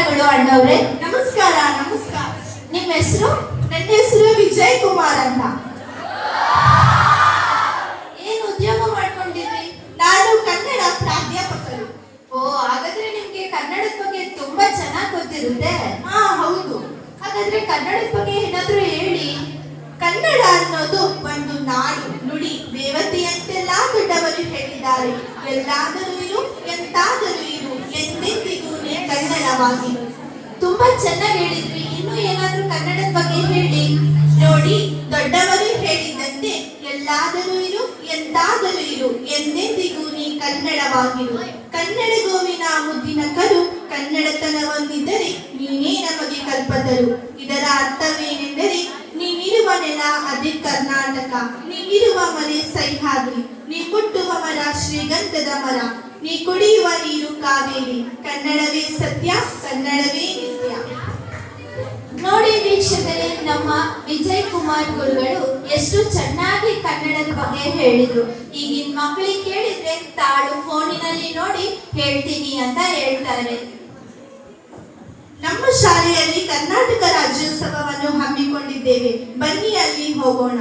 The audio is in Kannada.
ನಮಸ್ಕಾರಗಳು ಅಣ್ಣವ್ರೆ. ನಮಸ್ಕಾರ. ನಮಸ್ಕಾರ. ನಿಮ್ಮ ಹೆಸರು? ನನ್ನ ಹೆಸರು ವಿಜಯ್ ಕುಮಾರ್ ಅಂತ. ಏನು ಉದ್ಯೋಗ ಮಾಡ್ಕೊಂಡಿದ್ರಿ? ನಾನು ಕನ್ನಡ ಪ್ರಾಧ್ಯಾಪಕರು. ಓ, ಹಾಗಾದ್ರೆ ನಿಮ್ಗೆ ಕನ್ನಡದ ಬಗ್ಗೆ ತುಂಬಾ ಚೆನ್ನಾಗಿ ಗೊತ್ತಿರುತ್ತೆ. ಹಾ, ಹೌದು. ಹಾಗಾದ್ರೆ ಕನ್ನಡದ ಬಗ್ಗೆ ಏನಾದ್ರೂ ಹೇಳಿ. ಕನ್ನಡ ಅನ್ನೋದು ಒಂದು ನಾಡು ನುಡಿ ದೇವತೆಯಂತೆಲ್ಲ ದೊಡ್ಡವರು ಹೇಳಿದ್ದಾರೆ. ಎಲ್ಲಾದರೂ ಇರು, ಎಂತಾದರೂ ಇರು, ಎಂದೆಂದಿಗೂ ನೀ ಕನ್ನಡವಾಗಿ. ತುಂಬಾ ಚೆನ್ನಾಗಿ ಹೇಳಿದ್ರಿ. ಇನ್ನು ಏನಾದ್ರೂ ಕನ್ನಡದ ಬಗ್ಗೆ ಹೇಳಿ. ನೋಡಿ, ದೊಡ್ಡವರು ಹೇಳಿದಂತೆ ಎಲ್ಲಾದರೂ ಇರು, ಎಂತಾದರೂ ಇರು, ಎಂದೆಂದಿಗೂ ನೀ ಕನ್ನಡವಾಗಿರು. ಕನ್ನಡ ಗೋವಿನ ಮುದ್ದಿನ ಕರು, ಕನ್ನಡತನ ಹೊಂದಿದ್ದರೆ ನೀನೇ ನಮಗೆ ಕಲ್ಪತರು. ಇದರ ಅರ್ಥವೇನೆಂದರೆ, ನೀನಿರುವ ನೆಲ ಅದೇ ಕರ್ನಾಟಕ, ನೀನಿರುವ ಮನೆ ಸಹ್ಯಾದ್ರಿ, ನೀ ಮುಟ್ಟುವ ಮರ ಶ್ರೀಗಂಧದ ಮರ, ನೀ ಕುಡಿಯುವ ನೀರು ಕಾವೇರಿ. ಕನ್ನಡವೇ ಸತ್ಯ, ಕನ್ನಡವೇ ನಿತ್ಯ. ನೋಡಿ ವೀಕ್ಷಕರೇ, ನಮ್ಮ ವಿಜಯ್ ಕುಮಾರ್ ಗುರುಗಳು ಎಷ್ಟು ಚೆನ್ನಾಗಿ ಕನ್ನಡದ ಬಗ್ಗೆ ಹೇಳಿದ್ರು. ಈಗಿನ ಮಕ್ಕಳಿಗೆ ಕೇಳಿದ್ರೆ ತಾಳು ಫೋನಿನಲ್ಲಿ ನೋಡಿ ಹೇಳ್ತೀನಿ ಅಂತ ಹೇಳ್ತಾರೆ. ನಮ್ಮ ಶಾಲೆಯಲ್ಲಿ ಕರ್ನಾಟಕ ರಾಜ್ಯೋತ್ಸವವನ್ನು ಹಮ್ಮಿಕೊಂಡಿದ್ದೇವೆ. ಬನ್ನಿ ಅಲ್ಲಿ ಹೋಗೋಣ.